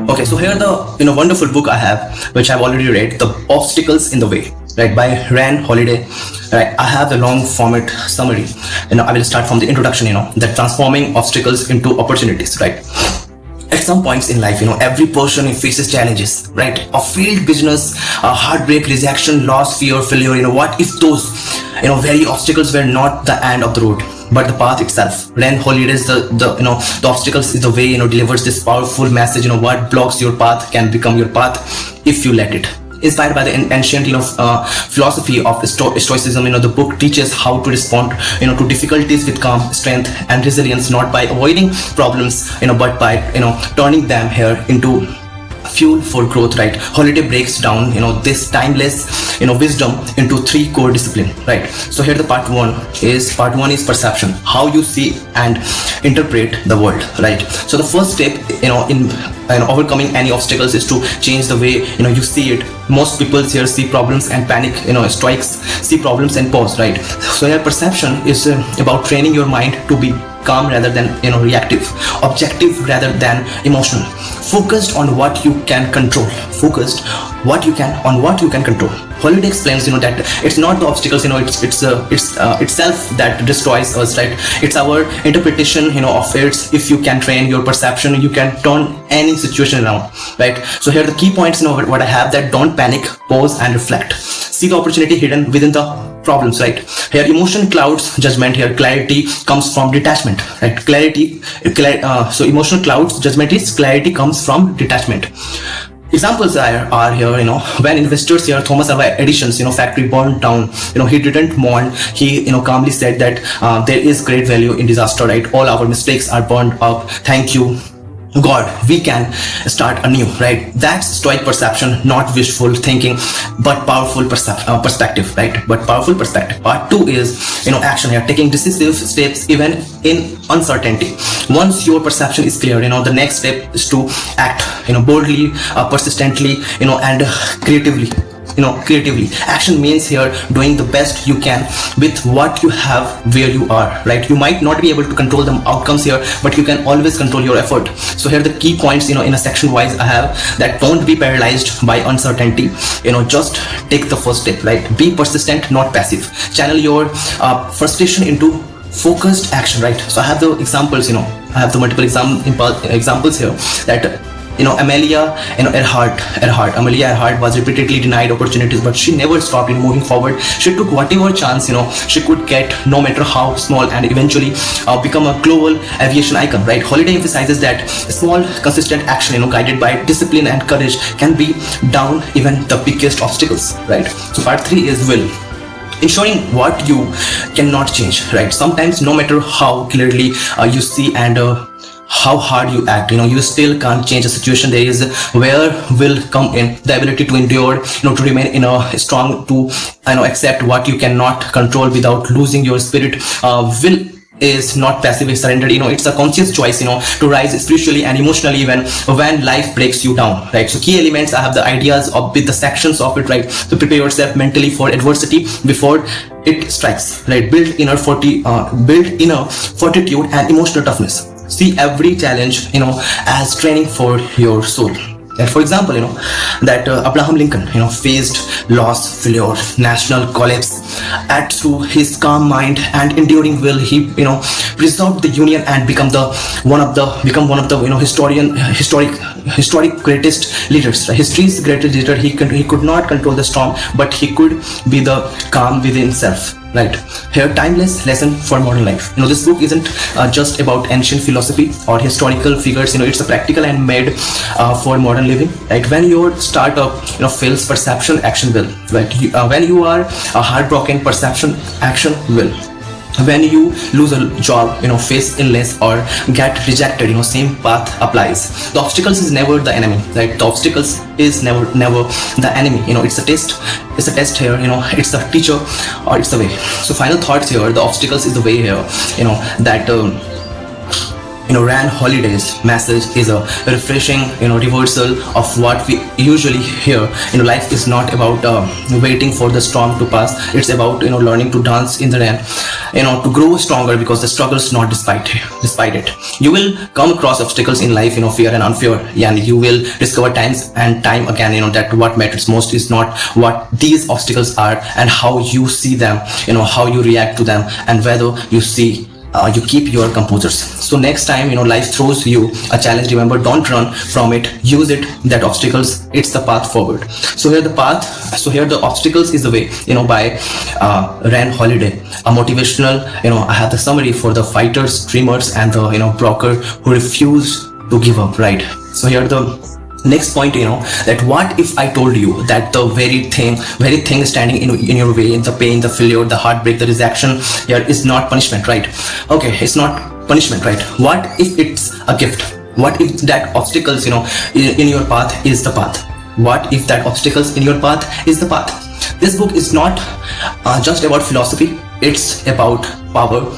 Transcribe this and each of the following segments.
Okay, so here the wonderful book I have, which I've already read, The Obstacles in the Way, right, by Ryan Holiday. Right, I have a long format summary. I will start from the introduction. That transforming obstacles into opportunities. Right. At some points in life, every person faces challenges, right? A failed business, a heartbreak, rejection, loss, fear, failure. What if those, very obstacles were not the end of the road, but the path itself? Ryan Holiday's the obstacles is the way, delivers this powerful message. What blocks your path can become your path if you let it. Inspired by the ancient philosophy of Stoicism, the book teaches how to respond to difficulties with calm, strength and resilience, not by avoiding problems but by turning them here into fuel for growth. Right. Holiday breaks down this timeless wisdom into three core discipline. Right. So here the part one is perception, how you see and interpret the world. Right. So the first step in overcoming any obstacles is to change the way you see it. Most people here see problems and panic. Stoics see problems and pause. Right. So your perception is about training your mind to be calm rather than reactive, objective rather than emotional, focused on what you can control, on what you can control. Holiday explains that it's not the obstacles, it's itself that destroys us. Right. It's our interpretation of it. If you can train your perception, you can turn any situation around. Right. So here the key points what I have, that don't panic, pause and reflect, see the opportunity hidden within the problems. Right. Here emotion clouds judgment. Here clarity comes from detachment. Right. So emotional clouds judgment is clarity comes from detachment. Examples are here, when investors here, Thomas Alva Edison's, factory burned down, he didn't mourn. He, calmly said that there is great value in disaster, right? All our mistakes are burned up. Thank you, God, we can start anew. Right. That's Stoic perception, not wishful thinking, but powerful perspective. Right. But powerful perspective. Part two is action here, taking decisive steps even in uncertainty. Once your perception is clear, the next step is to act boldly, persistently, and creatively. Action means here doing the best you can with what you have where you are. Right. You might not be able to control the outcomes here, but you can always control your effort. So here the key points in a section wise I have, that don't be paralyzed by uncertainty, just take the first step. Right. Be persistent, not passive. Channel your frustration into focused action. Right. So I have the examples, I have the multiple examples here, that Amelia Earhart was repeatedly denied opportunities, but she never stopped moving forward. She took whatever chance she could get, no matter how small, and eventually become a global aviation icon. Right. Holiday emphasizes that small, consistent action, guided by discipline and courage, can be down even the biggest obstacles. Right. So part three is will. Ensuring what you cannot change. Right. Sometimes no matter how clearly you see and how hard you act, you still can't change the situation. There is where will come in, the ability to endure, to remain strong, to accept what you cannot control without losing your spirit. Will is not passively surrendered. It's a conscious choice to rise spiritually and emotionally even when life breaks you down. Right. So key elements, I have the ideas of with the sections of it. Right. So prepare yourself mentally for adversity before it strikes. Right. Build inner fortitude and emotional toughness. See every challenge as training for your soul. And for example, that Abraham Lincoln, faced loss, failure, national collapse, and through his calm mind and enduring will, he, preserved the Union and become one of the historic greatest leaders. History's greatest leader. He could not control the storm, but he could be the calm within himself. Right. Here, timeless lesson for modern life. This book isn't just about ancient philosophy or historical figures. It's a practical and made for modern living. Right. When your startup, fails, perception, action will. Right. When you are heartbroken, perception, action will. When you lose a job, face illness or get rejected, same path applies. The obstacles is never the enemy. Right. The obstacles is never the enemy. It's a test. It's a test here. It's a teacher or it's a way. So final thoughts here. The obstacles is the way here. That Rand Holiday's message is a refreshing, reversal of what we usually hear. Life is not about waiting for the storm to pass. It's about learning to dance in the rain, to grow stronger because the struggle's not despite it. You will come across obstacles in life, fear and unfair, and you will discover times and time again, that what matters most is not what these obstacles are and how you see them, how you react to them, and whether you keep your composures. So next time life throws you a challenge, remember, don't run from it, use it. That obstacles, it's the path forward. So here the obstacles is the way, by Rand Holiday, a motivational, I have the summary for the fighters, dreamers, and the broker who refuse to give up, right? So here the next point, that what if I told you that the very thing standing in your way, the pain, the failure, the heartbreak, the rejection here is not punishment, right? Okay, it's not punishment, right? What if it's a gift? What if that obstacles, in your path is the path? What if that obstacles in your path is the path? This book is not just about philosophy, it's about power,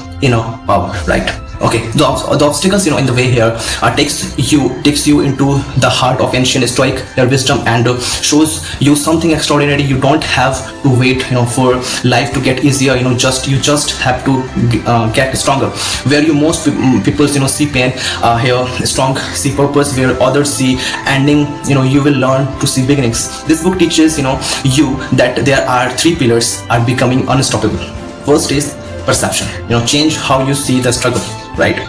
power, right? Okay, the obstacles in the way here takes you into the heart of ancient Stoic, their wisdom, and shows you something extraordinary. You don't have to wait for life to get easier. You just have to get stronger. Where most people see pain, here strong see purpose. Where others see ending, you will learn to see beginnings. This book teaches you that there are three pillars are becoming unstoppable. First is perception. Change how you see the struggle, right?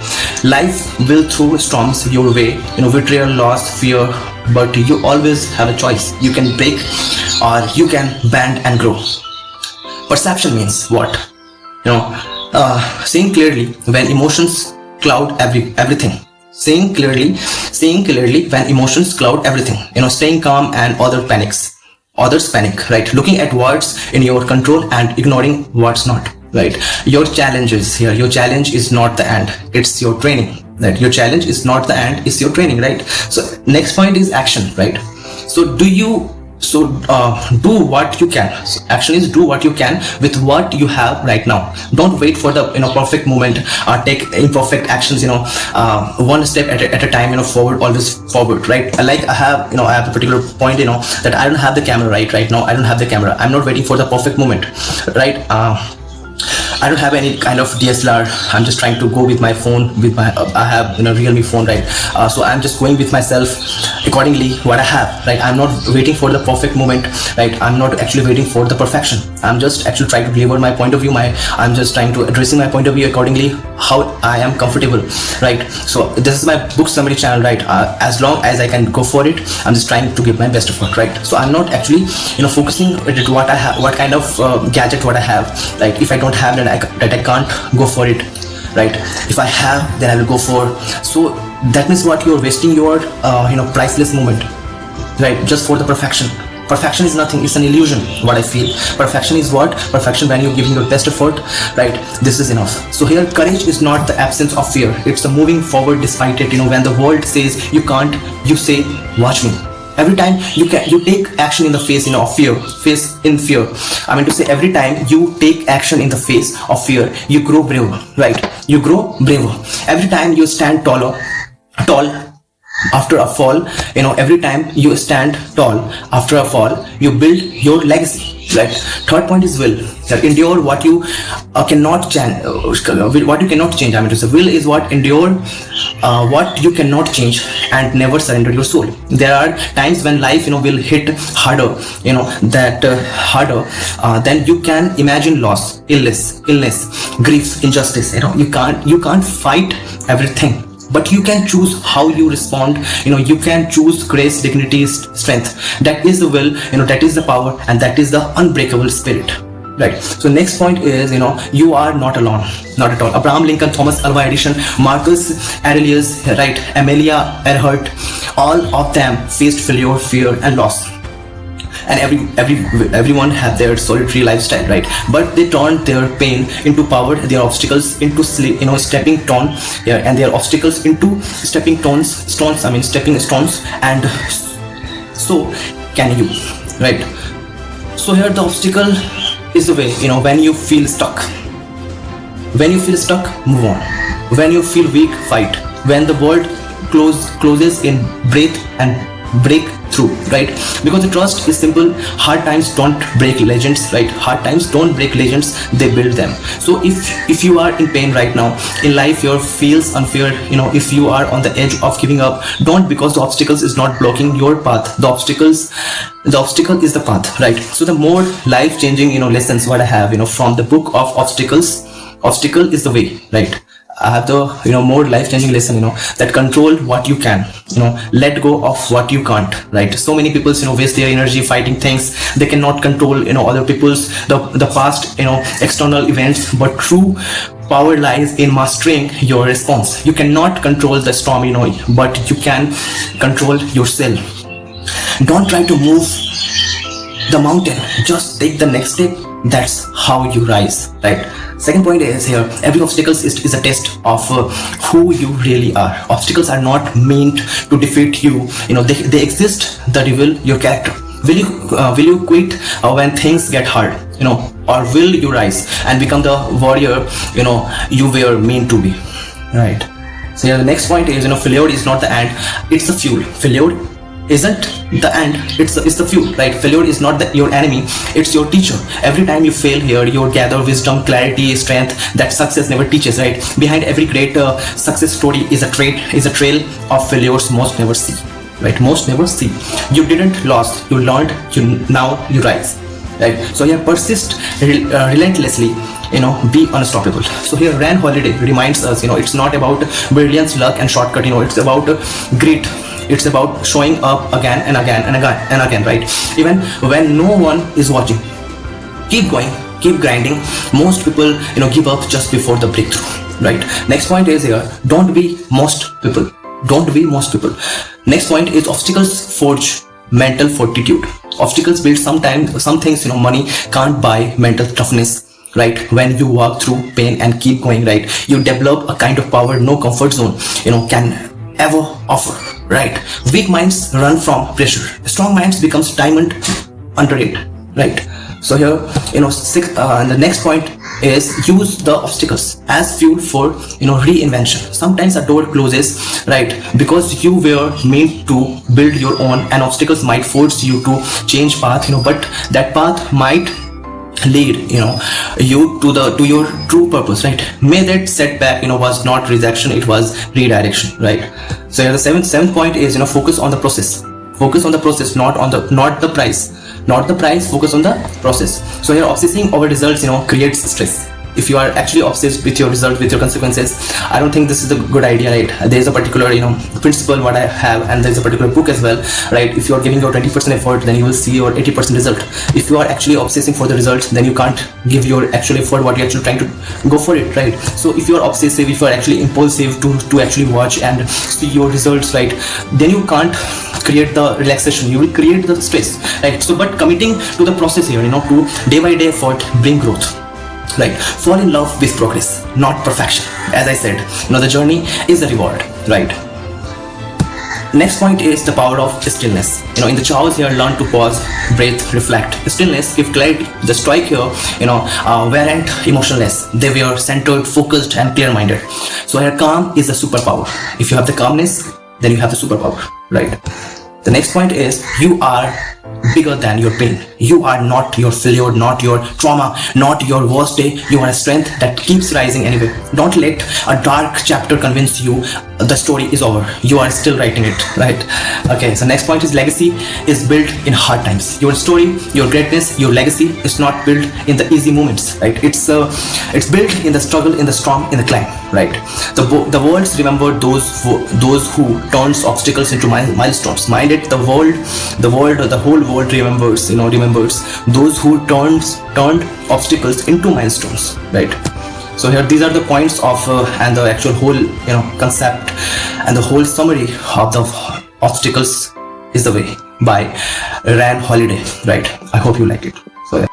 Life will throw storms your way, betrayal, loss, fear, but you always have a choice. You can break or you can bend and grow. Perception means what? Seeing clearly when emotions cloud everything. Seeing clearly when emotions cloud everything. Staying calm and others panic, right? Looking at what's in your control and ignoring what's not, right? Your challenge is not the end, it's your training, right? Your challenge is not the end, it's your training, right? So next point is action, right? So do what you can. So action is do what you can with what you have right now. Don't wait for the perfect moment. Take imperfect actions, one step at a time, forward, always forward, right? I have a particular point, that I don't have the camera right now. I don't have the camera. I'm not waiting for the perfect moment, right? I don't have any kind of DSLR. I'm just trying to go with my phone, I have Realme phone, right? So I'm just going with myself accordingly what I have, right? I'm not waiting for the perfect moment, right? I'm not actually waiting for the perfection. I'm just actually trying to deliver my point of view. I'm just trying to addressing my point of view accordingly how I am comfortable, right? So this is my book summary channel, right? As long as I can go for it, I'm just trying to give my best effort, right? So I'm not actually focusing at what I have, what kind of gadget what I have. Like if I don't have that I can't go for it, right? If I have, then I will go for. So that means what, you're wasting your priceless moment, right? Just for the perfection. Perfection is nothing, it's an illusion, what I feel. Perfection is what? Perfection when you're giving your best effort, right? This is enough. So here courage is not the absence of fear, it's the moving forward despite it. When the world says you can't, you say watch me. Every time you take action in the face of fear, I mean to say, every time you take action in the face of fear, you grow braver, right? You grow braver. Every time you stand tall after a fall, every time you stand tall after a fall, you build your legacy, right? Third point is will. That endure what you cannot change. What you cannot change. I mean to say, will is what? Endure what you cannot change and never surrender your soul. There are times when life will hit harder, harder than you can imagine. Loss, illness, grief, injustice. You can't fight everything, but you can choose how you respond. You can choose grace, dignity, strength. That is the will, that is the power, and that is the unbreakable spirit, right? So next point is, you are not alone, not at all. Abraham Lincoln, Thomas Alva Edison, Marcus Aurelius, right? Amelia Earhart, all of them faced failure, fear, and loss. And everyone had their solitary lifestyle, right? But they turned their pain into power, their obstacles into stepping stone, and their obstacles into stepping stones, and so can you, right? So here the obstacle is the way, when you feel stuck, move on. When you feel weak, fight. when the world closes in breath and break through, right? Because the trust is simple. Hard times don't break legends, right? Hard times don't break legends, they build them. So if you are in pain right now in life, your feels unfair, if you are on the edge of giving up, don't, because the obstacles is not blocking your path. The obstacle is the path, right? So the more life changing lessons what I have from the book of obstacles, obstacle is the way, right? I have the more life-changing lesson that control what you can, let go of what you can't, right? So many people waste their energy fighting things they cannot control, other people's the past external events, but true power lies in mastering your response. You cannot control the storm, but you can control yourself. Don't try to move the mountain, just take the next step. That's how you rise, right? Second point is here, every obstacle is a test of who you really are. Obstacles are not meant to defeat you, they exist to reveal your character. Will you quit when things get hard, or will you rise and become the warrior you were meant to be, right? So the next point is failure is not the end, it's the fuel. Failure isn't the end, it's the fuel, right? Failure is not your enemy, it's your teacher. Every time you fail here, you gather wisdom, clarity, strength that success never teaches, right? Behind every great success story is a trail of failures most never see, right? Most never see. You didn't lose, you learned, now you rise, right? So persist relentlessly, be unstoppable. So here Ryan Holiday reminds us, it's not about brilliance, luck and shortcut, it's about grit. It's about showing up again and again and again and again, right? Even when no one is watching. Keep going, keep grinding. Most people, give up just before the breakthrough, right? Next point is here, don't be most people. Don't be most people. Next point is obstacles forge mental fortitude. Obstacles build some things, money can't buy mental toughness, right? When you walk through pain and keep going, right? You develop a kind of power no comfort zone, can ever offer, right? Weak minds run from pressure. Strong minds becomes diamond under it, right? So here, the next point is use the obstacles as fuel for, reinvention. Sometimes a door closes, right? Because you were meant to build your own, and obstacles might force you to change path, but that path might lead you to your true purpose, right? May that setback was not rejection, it was redirection, right? So the seventh point is focus on the process. Focus on the process, not the price. Focus on the process. So here obsessing over results creates stress. If you are actually obsessed with your result, with your consequences, I don't think this is a good idea, right? There is a particular principle what I have, and there is a particular book as well, right? If you are giving your 20% effort, then you will see your 80% result. If you are actually obsessing for the results, then you can't give your actual effort what you're actually trying to go for it, right? So if you are obsessive, if you are actually impulsive to actually watch and see your results, right, then you can't create the relaxation, you will create the stress, right? So but committing to the process here, to day by day effort bring growth, right? Fall in love with progress, not perfection. As I said, the journey is the reward, right? Next point is the power of stillness. In the chaos here, learn to pause, breathe, reflect. Stillness give clarity. The Stoic here, weren't emotionless. They were centered, focused, and clear-minded. So here, calm is a superpower. If you have the calmness, then you have the superpower, right? The next point is you are bigger than your pain. You are not your failure, not your trauma, not your worst day. You are a strength that keeps rising anyway. Don't let a dark chapter convince you the story is over. You are still writing it, right? Okay, so next point is legacy is built in hard times. Your story, your greatness, your legacy is not built in the easy moments, right? It's built in the struggle, in the storm, in the climb, right? The world remember those who turns obstacles into milestones. Mind it, the whole world remembers those who turned obstacles into milestones, right? So here these are the points of and the actual whole concept and the whole summary of the obstacles is the way by Ryan Holiday, right? I hope you like it. So yeah.